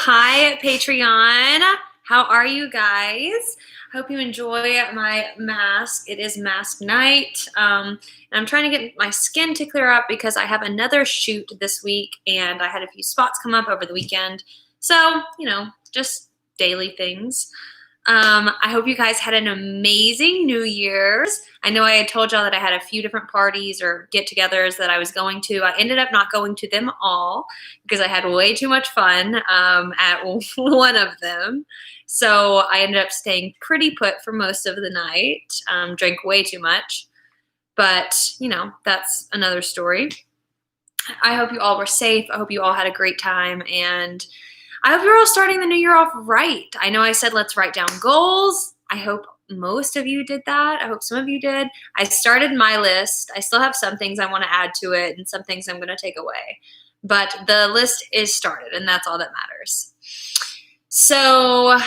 Hi, Patreon. How are you guys? Hope you enjoy my mask. It is mask night. And I'm trying to get my skin to clear up because I have another shoot this week and I had a few spots come up over the weekend. So, just daily things. I hope you guys had an amazing New Year's. I know I had told y'all that I had a few different parties or get-togethers that I was going to. I ended up not going to them all because I had way too much fun at one of them. So I ended up staying pretty put for most of the night. Drank way too much. But, that's another story. I hope you all were safe. I hope you all had a great time. And I hope you're all starting the new year off right. I know I said let's write down goals. I hope most of you did that. I hope some of you did. I started my list. I still have some things I want to add to it and some things I'm going to take away. But the list is started, and that's all that matters. So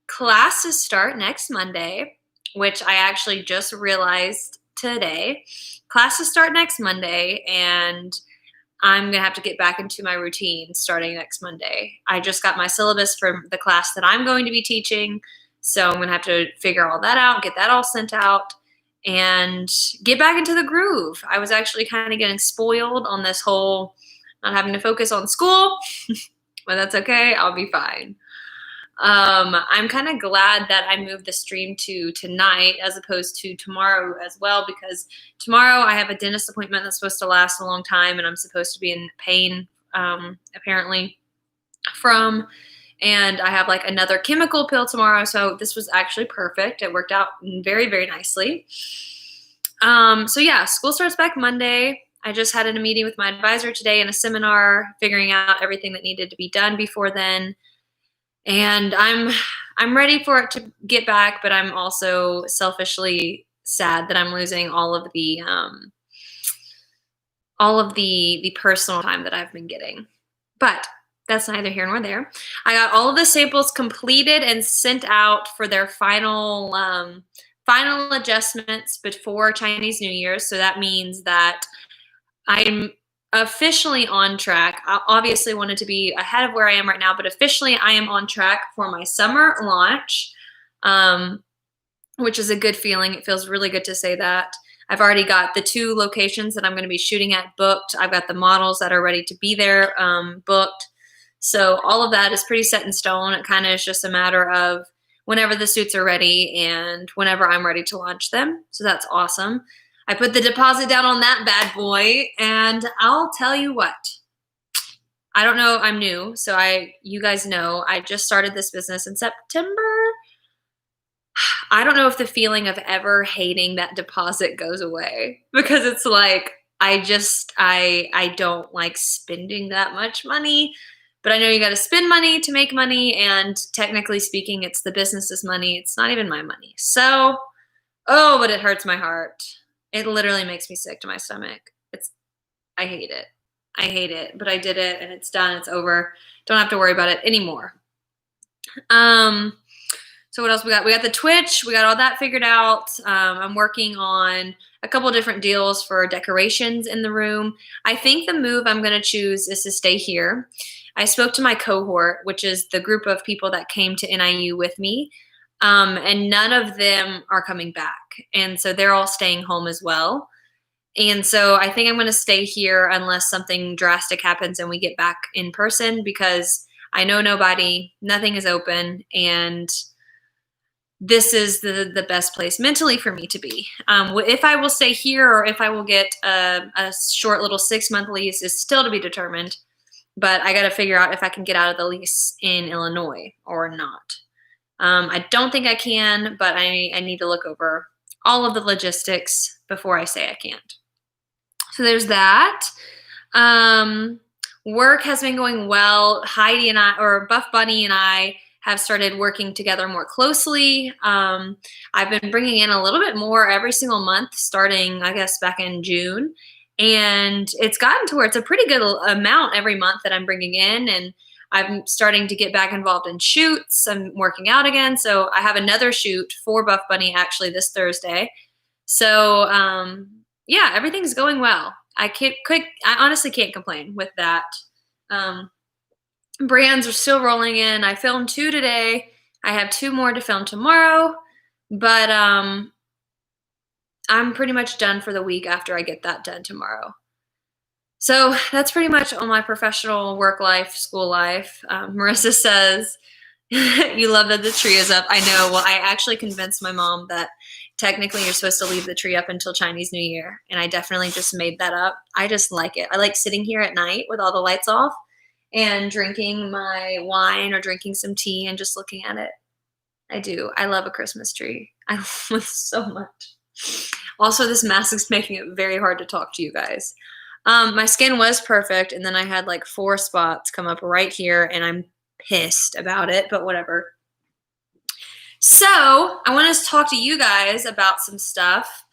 classes start next Monday, which I actually just realized today. Classes start next Monday, and I'm going to have to get back into my routine starting next Monday. I just got my syllabus for the class that I'm going to be teaching, so I'm going to have to figure all that out, get that all sent out, and get back into the groove. I was actually kind of getting spoiled on this whole not having to focus on school, but that's okay. I'll be fine. I'm kind of glad that I moved the stream to tonight as opposed to tomorrow as well, because tomorrow I have a dentist appointment that's supposed to last a long time and I'm supposed to be in pain, apparently from, and I have like another chemical pill tomorrow. So this was actually perfect. It worked out very, very nicely. So yeah, school starts back Monday. I just had a meeting with my advisor today and a seminar figuring out everything that needed to be done before then. And I'm ready for it to get back, but I'm also selfishly sad that I'm losing all of the personal time that I've been getting. But that's neither here nor there. I got all of the samples completed and sent out for their final adjustments before Chinese New Year. So that means that I'm officially on track. I obviously wanted to be ahead of where I am right now, but officially I am on track for my summer launch, which is a good feeling. It feels really good to say that. I've already got the 2 locations that I'm going to be shooting at booked. I've got the models that are ready to be there booked. So all of that is pretty set in stone. It kind of is just a matter of whenever the suits are ready and whenever I'm ready to launch them. So that's awesome. I put the deposit down on that bad boy, and I'll tell you what. I don't know. I'm new, so you guys know I just started this business in September. I don't know if the feeling of ever hating that deposit goes away, because it's like I don't like spending that much money, but I know you got to spend money to make money, and technically speaking, it's the business's money. It's not even my money. So, but it hurts my heart. It literally makes me sick to my stomach. I hate it. I hate it, but I did it and it's done. It's over. Don't have to worry about it anymore. So what else we got? We got the Twitch. We got all that figured out. I'm working on a couple different deals for decorations in the room. I think the move I'm going to choose is to stay here. I spoke to my cohort, which is the group of people that came to NIU with me. And none of them are coming back. And so they're all staying home as well. And so I think I'm going to stay here unless something drastic happens and we get back in person, because I know nobody, nothing is open, and this is the best place mentally for me to be. If I will stay here or if I will get a short little 6-month lease is still to be determined, but I got to figure out if I can get out of the lease in Illinois or not. I don't think I can, but I need to look over all of the logistics before I say I can't. So there's that. Work has been going well. Heidi and I, or Buff Bunny and I, have started working together more closely. I've been bringing in a little bit more every single month, starting, I guess, back in June. And it's gotten to where it's a pretty good amount every month that I'm bringing in. And I'm starting to get back involved in shoots. I'm working out again. So I have another shoot for Buff Bunny actually this Thursday. So yeah, everything's going well. I honestly can't complain with that. brands are still rolling in. I filmed 2 today. I have 2 more to film tomorrow, but I'm pretty much done for the week after I get that done tomorrow. So that's pretty much all my professional work life, school life. Marissa says, you love that the tree is up. I know. Well, I actually convinced my mom that technically you're supposed to leave the tree up until Chinese New Year. And I definitely just made that up. I just like it. I like sitting here at night with all the lights off and drinking my wine or drinking some tea and just looking at it. I do. I love a Christmas tree. I love it so much. Also, this mask is making it very hard to talk to you guys. My skin was perfect, and then I had like 4 spots come up right here, and I'm pissed about it, but whatever. So I want to talk to you guys about some stuff.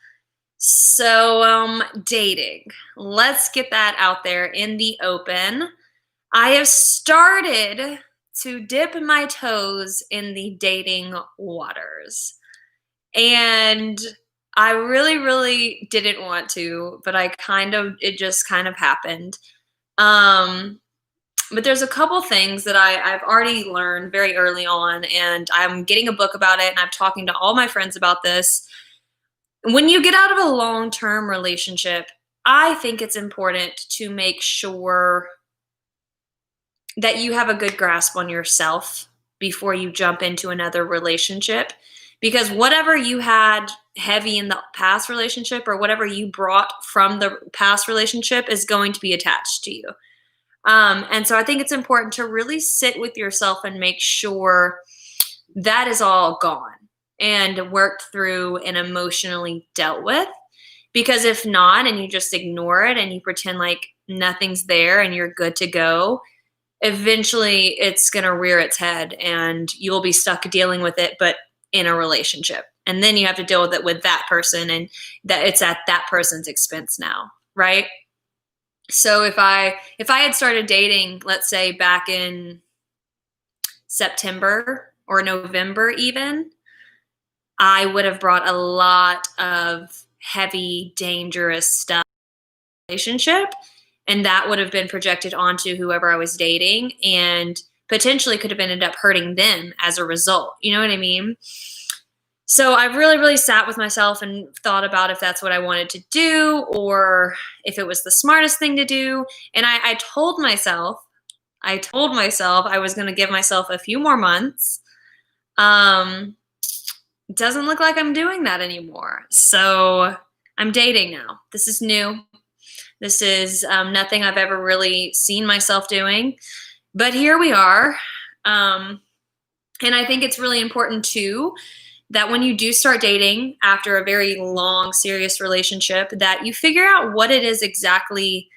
So dating. Let's get that out there in the open. I have started to dip my toes in the dating waters. And I really, really didn't want to, but it just kind of happened. But there's a couple things that I've already learned very early on, and I'm getting a book about it, and I'm talking to all my friends about this. When you get out of a long-term relationship, I think it's important to make sure that you have a good grasp on yourself before you jump into another relationship. Because whatever you had heavy in the past relationship or whatever you brought from the past relationship is going to be attached to you. And so I think it's important to really sit with yourself and make sure that is all gone and worked through and emotionally dealt with. Because if not, and you just ignore it and you pretend like nothing's there and you're good to go, eventually it's going to rear its head and you'll be stuck dealing with it, but in a relationship. And then you have to deal with it with that person, and that it's at that person's expense now, right? So if I had started dating, let's say back in September or November even, I would have brought a lot of heavy, dangerous stuff in the relationship, and that would have been projected onto whoever I was dating and potentially could have ended up hurting them as a result. You know what I mean? So I've really, really sat with myself and thought about if that's what I wanted to do or if it was the smartest thing to do. And I told myself I was going to give myself a few more months. It doesn't look like I'm doing that anymore. So I'm dating now. This is new. This is nothing I've ever really seen myself doing. But here we are. And I think it's really important too that when you do start dating after a very long, serious relationship, that you figure out what it is exactly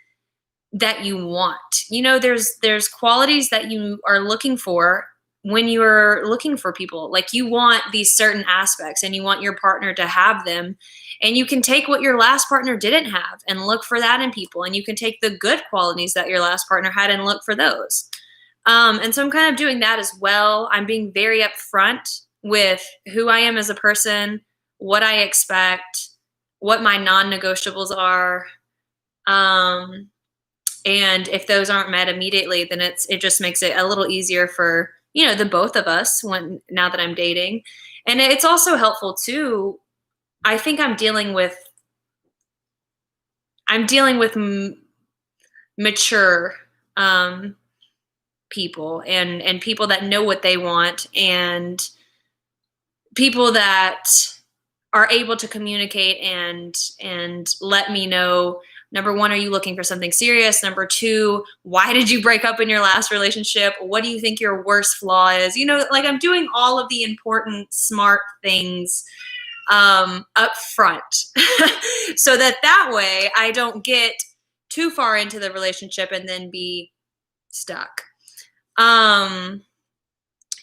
that you want. You know, there's qualities that you are looking for when you're looking for people. Like you want these certain aspects and you want your partner to have them. And you can take what your last partner didn't have and look for that in people. And you can take the good qualities that your last partner had and look for those. And so I'm kind of doing that as well. I'm being very upfront with who I am as a person, what I expect, what my non-negotiables are. And if those aren't met immediately, then it just makes it a little easier for, you know, the both of us now that I'm dating. And it's also helpful too. I think I'm dealing with mature, people and people that know what they want and people that are able to communicate and let me know, number one, are you looking for something serious? Number two, why did you break up in your last relationship? What do you think your worst flaw is? You know, like I'm doing all of the important, smart things up front so that way I don't get too far into the relationship and then be stuck.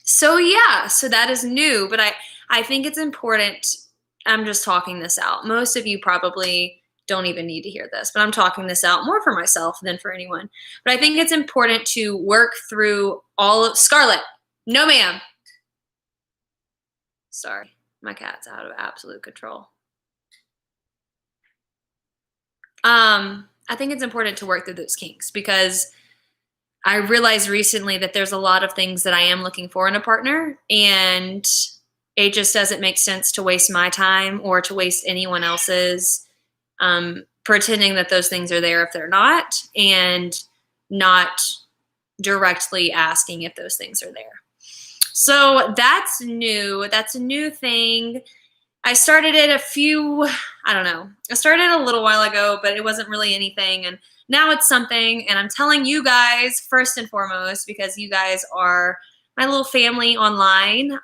So yeah, so that is new, but I think it's important. I'm just talking this out. Most of you probably don't even need to hear this, but I'm talking this out more for myself than for anyone. But I think it's important to work through all of Scarlett. No, ma'am. Sorry, my cat's out of absolute control. I think it's important to work through those kinks because I realized recently that there's a lot of things that I am looking for in a partner, and it just doesn't make sense to waste my time or to waste anyone else's, pretending that those things are there if they're not, and not directly asking if those things are there. So that's new. That's a new thing. I started it I started a little while ago, but it wasn't really anything. And now it's something. And I'm telling you guys first and foremost, because you guys are my little family online.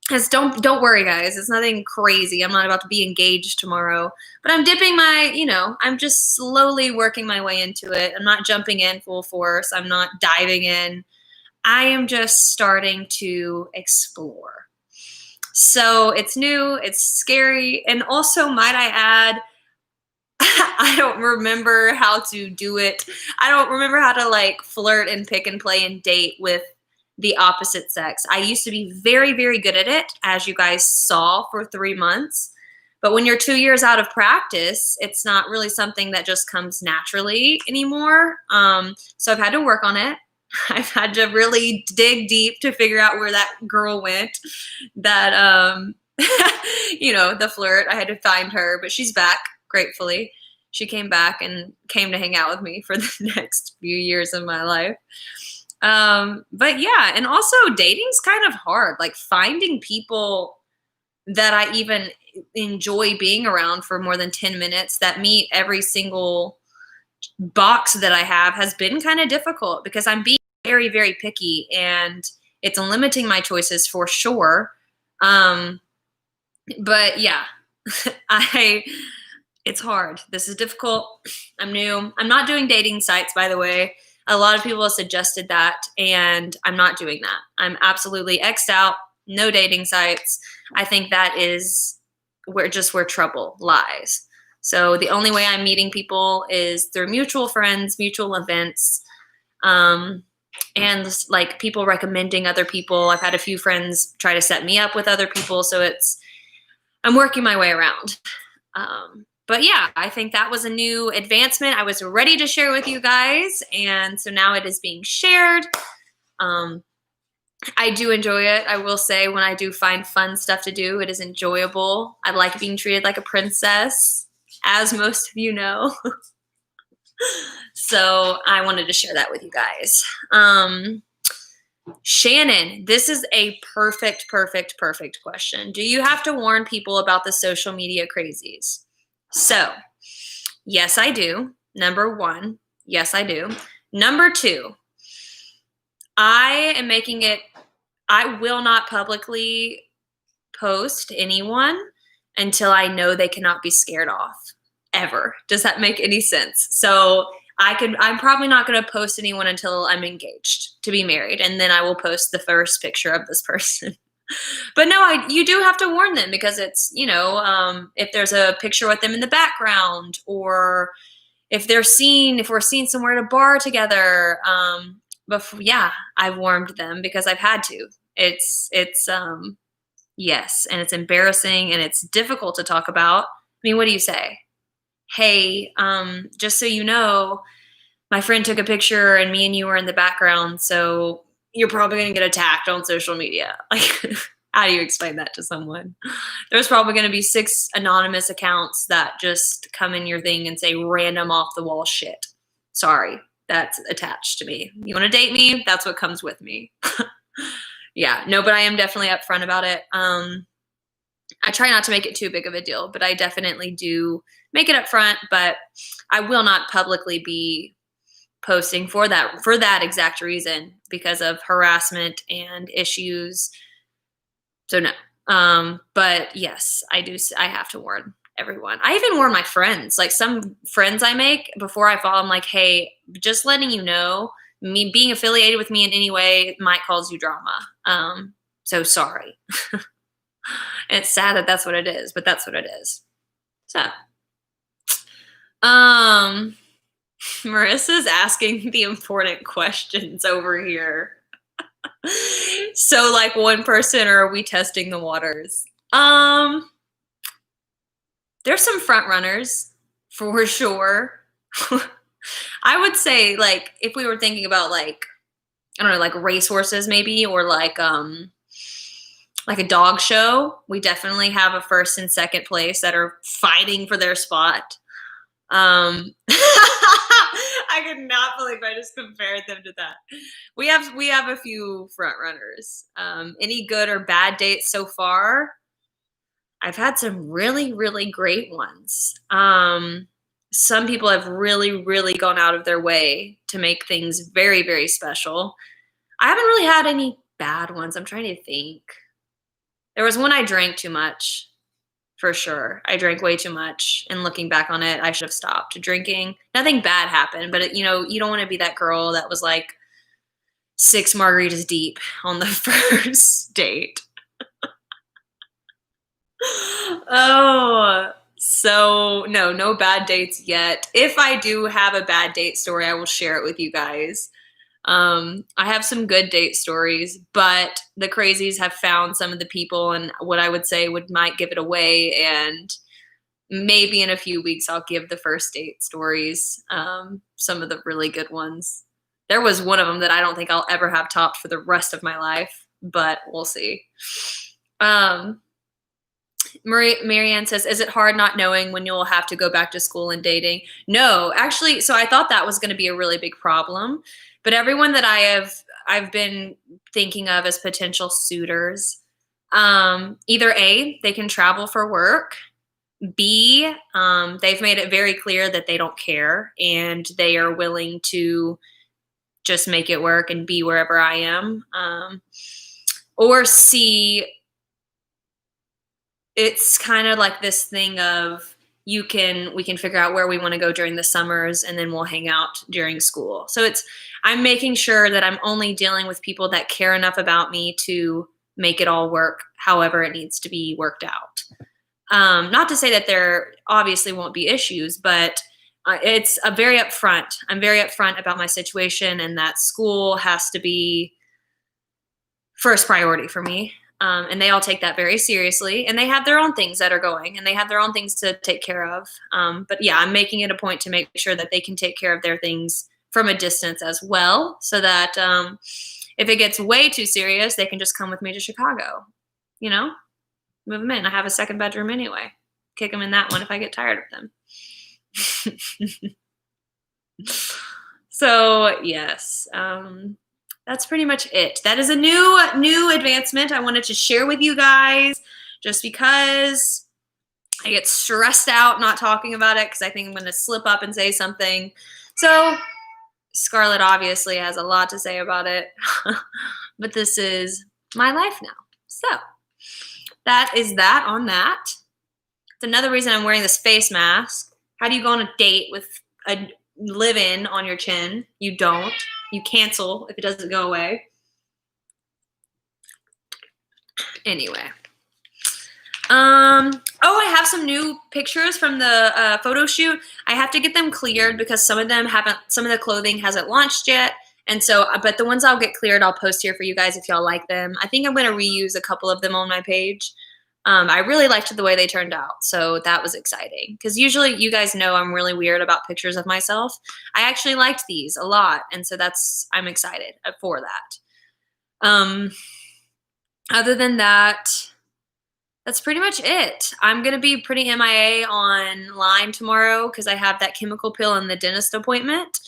Because don't worry, guys. It's nothing crazy. I'm not about to be engaged tomorrow. But I'm dipping I'm just slowly working my way into it. I'm not jumping in full force. I'm not diving in. I am just starting to explore. So it's new, it's scary, and also, might I add, I don't remember how to do it. I don't remember how to like flirt and pick and play and date with the opposite sex. I used to be very, very good at it, as you guys saw for 3 months. But when you're 2 years out of practice, it's not really something that just comes naturally anymore. So I've had to work on it. I've had to really dig deep to figure out where that girl went. That, the flirt, I had to find her, but she's back, gratefully. She came back and came to hang out with me for the next few years of my life. But yeah, and also dating's kind of hard. Like finding people that I even enjoy being around for more than 10 minutes that meet every single box that I have has been kind of difficult because I'm being very, very picky and it's limiting my choices for sure. But yeah, it's hard. This is difficult. I'm new. I'm not doing dating sites, by the way. A lot of people have suggested that, and I'm not doing that. I'm absolutely X'd out. No dating sites. I think that is where trouble lies. So the only way I'm meeting people is through mutual friends, mutual events, and like people recommending other people. I've had a few friends try to set me up with other people, so I'm working my way around. But yeah, I think that was a new advancement. I was ready to share with you guys, and so now it is being shared. I do enjoy it. I will say when I do find fun stuff to do, it is enjoyable. I like being treated like a princess, as most of you know. So I wanted to share that with you guys. Shannon, this is a perfect question. Do you have to warn people about the social media crazies? So, yes, I do. Number one, yes, I do. Number two, I will not publicly post anyone until I know they cannot be scared off, ever. Does that make any sense? So I'm probably not going to post anyone until I'm engaged to be married, and then I will post the first picture of this person. But no, you do have to warn them because it's, if there's a picture with them in the background, or if we're seen somewhere at a bar together. Yeah, I've warned them because I've had to. It's yes, and it's embarrassing and it's difficult to talk about. I mean, what do you say? Hey, just so you know, my friend took a picture and me and you were in the background, so you're probably going to get attacked on social media. Like, how do you explain that to someone? There's probably going to be 6 anonymous accounts that just come in your thing and say random off the wall shit. Sorry, that's attached to me. You want to date me? That's what comes with me. Yeah, no, but I am definitely upfront about it. I try not to make it too big of a deal, but I definitely do make it upfront. But I will not publicly be posting for that exact reason, because of harassment and issues. So no. But yes, I have to warn everyone. I even warn my friends, like some friends I make before I follow. I'm like, hey, just letting you know, me being affiliated with me in any way might cause you drama. So sorry. It's sad that that's what it is, but that's what it is. So, Marissa's asking the important questions over here. So, like, one person, or are we testing the waters? There's some front runners for sure. I would say, like, if we were thinking about, like, I don't know, like racehorses maybe, or like a dog show, we definitely have a first and second place that are fighting for their spot. I could not believe I just compared them to that. We have a few front runners. Any good or bad dates so far? I've had some really, really great ones. Some people have really, really gone out of their way to make things very, very special. I haven't really had any bad ones. I'm trying to think. There was one I drank too much, for sure. I drank way too much, and looking back on it, I should have stopped drinking. Nothing bad happened, but you know, you don't want to be that girl that was like 6 margaritas deep on the first date. Oh, so no bad dates yet. If I do have a bad date story, I will share it with you guys. I have some good date stories, but the crazies have found some of the people, and what I would say might give it away. And maybe in a few weeks, I'll give the first date stories, some of the really good ones. There was one of them that I don't think I'll ever have topped for the rest of my life, but we'll see. Marianne says, is it hard not knowing when you'll have to go back to school and dating? No, actually, so I thought that was going to be a really big problem, but everyone that I've been thinking of as potential suitors, either A, they can travel for work, B, they've made it very clear that they don't care and they are willing to just make it work and be wherever I am, or C, it's kind of like this thing of we can figure out where we want to go during the summers, and then we'll hang out during school. So I'm making sure that I'm only dealing with people that care enough about me to make it all work however it needs to be worked out. Not to say that there obviously won't be issues, but it's a very upfront. I'm very upfront about my situation, and that school has to be first priority for me. And they all take that very seriously, and they have their own things that are going, and they have their own things to take care of. But yeah, I'm making it a point to make sure that they can take care of their things from a distance as well, so that if it gets way too serious, they can just come with me to Chicago, you know, move them in. I have a second bedroom anyway. Kick them in that one if I get tired of them. So yes, that's pretty much it. That is a new advancement I wanted to share with you guys, just because I get stressed out not talking about it because I think I'm going to slip up and say something. So Scarlett obviously has a lot to say about it, but this is my life now. So that is that on that. It's another reason I'm wearing this face mask. How do you go on a date with a live-in on your chin? You don't. You cancel if it doesn't go away. Anyway. Oh, I have some new pictures from the photo shoot. I have to get them cleared because some of the clothing hasn't launched yet. And so, but the ones I'll get cleared, I'll post here for you guys if y'all like them. I think I'm going to reuse a couple of them on my page. I really liked the way they turned out, so that was exciting. Because usually, you guys know I'm really weird about pictures of myself. I actually liked these a lot, and so I'm excited for that. Other than that, that's pretty much it. I'm going to be pretty MIA online tomorrow because I have that chemical peel and the dentist appointment.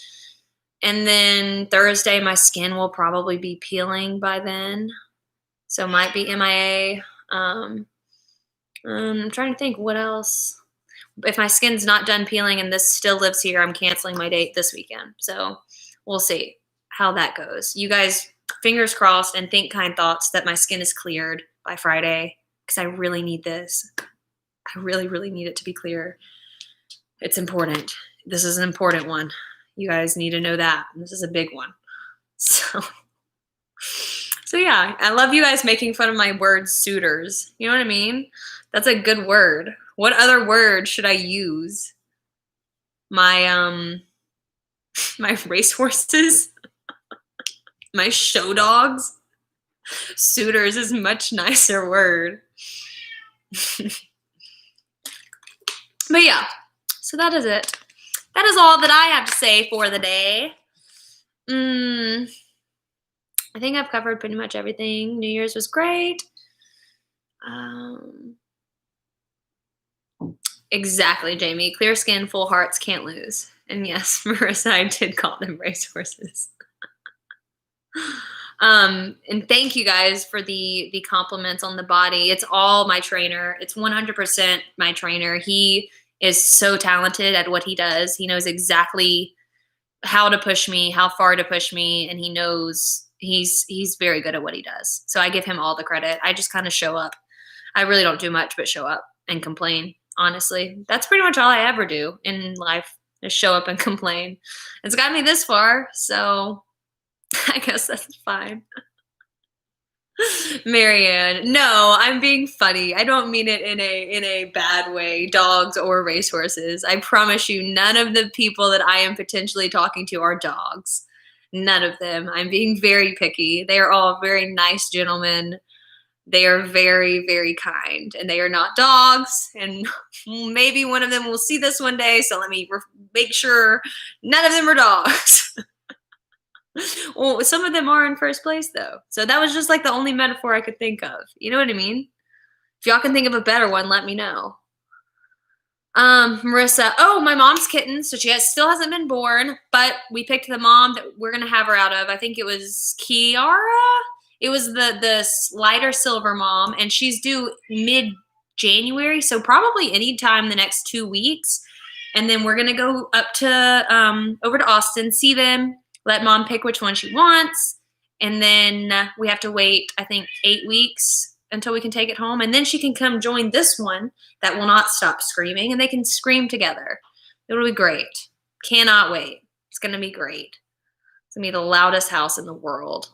And then Thursday, my skin will probably be peeling by then, so might be MIA. I'm trying to think what else. If my skin's not done peeling and this still lives here, I'm canceling my date this weekend. So we'll see how that goes. You guys, fingers crossed, and think kind thoughts that my skin is cleared by Friday because I really need this. I really, really need it to be clear. It's important. This is an important one. You guys need to know that. This is a big one. So yeah, I love you guys making fun of my word suitors. You know what I mean? That's a good word. What other word should I use? My my racehorses? My show dogs? Suitors is a much nicer word. But yeah, so that is it. that is all that I have to say for the day. I think I've covered pretty much everything. New Year's was great. Exactly, Jamie. Clear skin, full hearts, can't lose. And yes, Marissa, I did call them racehorses. And thank you guys for the compliments on the body. It's all my trainer. It's 100% my trainer. He is so talented at what he does. He knows exactly how to push me, how far to push me, and he knows he's very good at what he does. So I give him all the credit. I just kind of show up. I really don't do much but show up and complain. Honestly, that's pretty much all I ever do in life, is show up and complain. It's got me this far, so I guess that's fine. Marianne, no, I'm being funny. I don't mean it in a bad way, dogs or racehorses. I promise you, none of the people that I am potentially talking to are dogs. None of them. I'm being very picky. They are all very nice gentlemen. They are very, very kind, and they are not dogs. And maybe one of them will see this one day, so let me make sure none of them are dogs. Well, some of them are in first place, though. So that was just like the only metaphor I could think of. You know what I mean? If y'all can think of a better one, let me know. Marissa, oh, my mom's kitten. So she still hasn't been born, but we picked the mom that we're going to have her out of. I think it was Kiara. It was the lighter silver mom, and she's due mid-January, so probably anytime the next 2 weeks. And then we're going to go up to over to Austin, see them, let mom pick which one she wants, and then we have to wait, I think, 8 weeks until we can take it home. And then she can come join this one that will not stop screaming, and they can scream together. It'll be great. Cannot wait. It's going to be great. It's going to be the loudest house in the world.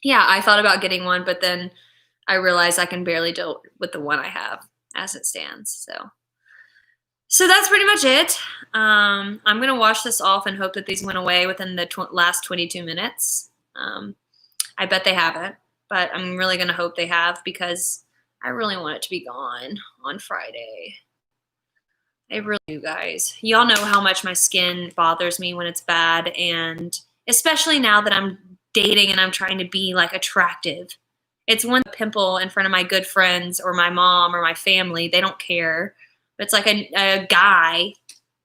Yeah, I thought about getting one, but then I realized I can barely deal with the one I have as it stands. So that's pretty much it. I'm going to wash this off and hope that these went away within the last 22 minutes. I bet they haven't, but I'm really going to hope they have, because I really want it to be gone on Friday. I really do, guys. Y'all know how much my skin bothers me when it's bad, and especially now that I'm dating and I'm trying to be like attractive. It's one pimple in front of my good friends or my mom or my family. They don't care. But it's like a guy.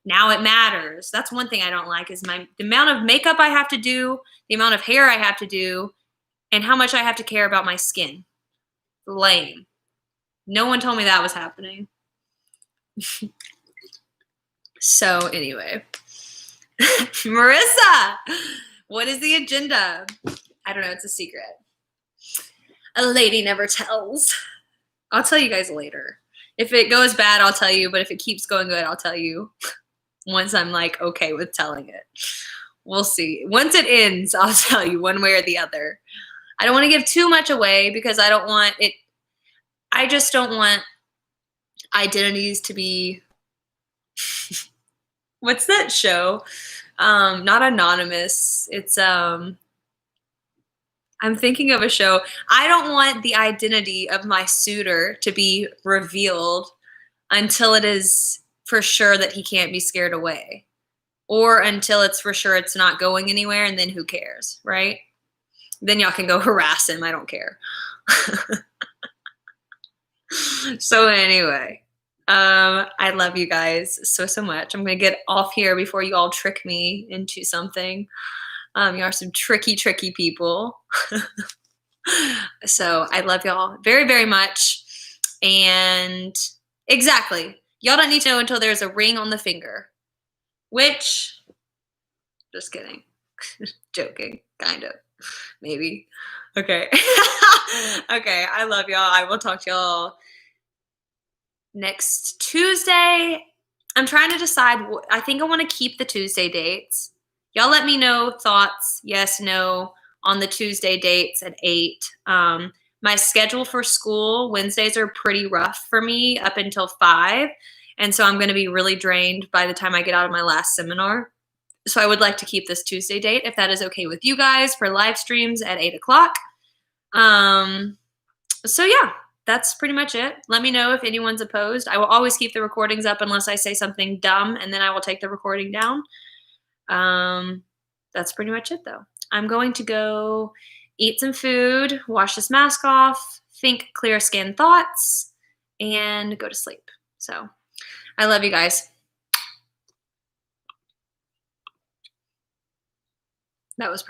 Now it matters. That's one thing I don't like, is the amount of makeup I have to do, the amount of hair I have to do, and how much I have to care about my skin. Lame. No one told me that was happening. So anyway, Marissa, what is the agenda? I don't know. It's a secret. A lady never tells. I'll tell you guys later. If it goes bad, I'll tell you. But if it keeps going good, I'll tell you once I'm like okay with telling it. We'll see. Once it ends, I'll tell you one way or the other. I don't want to give too much away, because I don't want it. I just don't want identities to be what's that show? Not Anonymous. It's I'm thinking of a show. I don't want the identity of my suitor to be revealed until it is for sure that he can't be scared away, or until it's for sure it's not going anywhere, and then who cares, right? Then y'all can go harass him. I don't care. So anyway, I love you guys so much. I'm going to get off here before you all trick me into something. You are some tricky people. So I love y'all very, very much. And exactly, y'all don't need to know until there's a ring on the finger, which, just kidding. Joking, kind of, maybe. Okay. Okay, I love y'all. I will talk to y'all next Tuesday. I'm trying to decide. I think I want to keep the Tuesday dates. Y'all let me know thoughts, yes, no, on the Tuesday dates at 8. My schedule for school, Wednesdays are pretty rough for me up until 5. And so I'm going to be really drained by the time I get out of my last seminar. So I would like to keep this Tuesday date, if that is okay with you guys, for live streams at 8 o'clock. So yeah, that's pretty much it. Let me know if anyone's opposed. I will always keep the recordings up unless I say something dumb, and then I will take the recording down. That's pretty much it, though. I'm going to go eat some food, wash this mask off, think clear skin thoughts, and go to sleep. So I love you guys. That was perfect.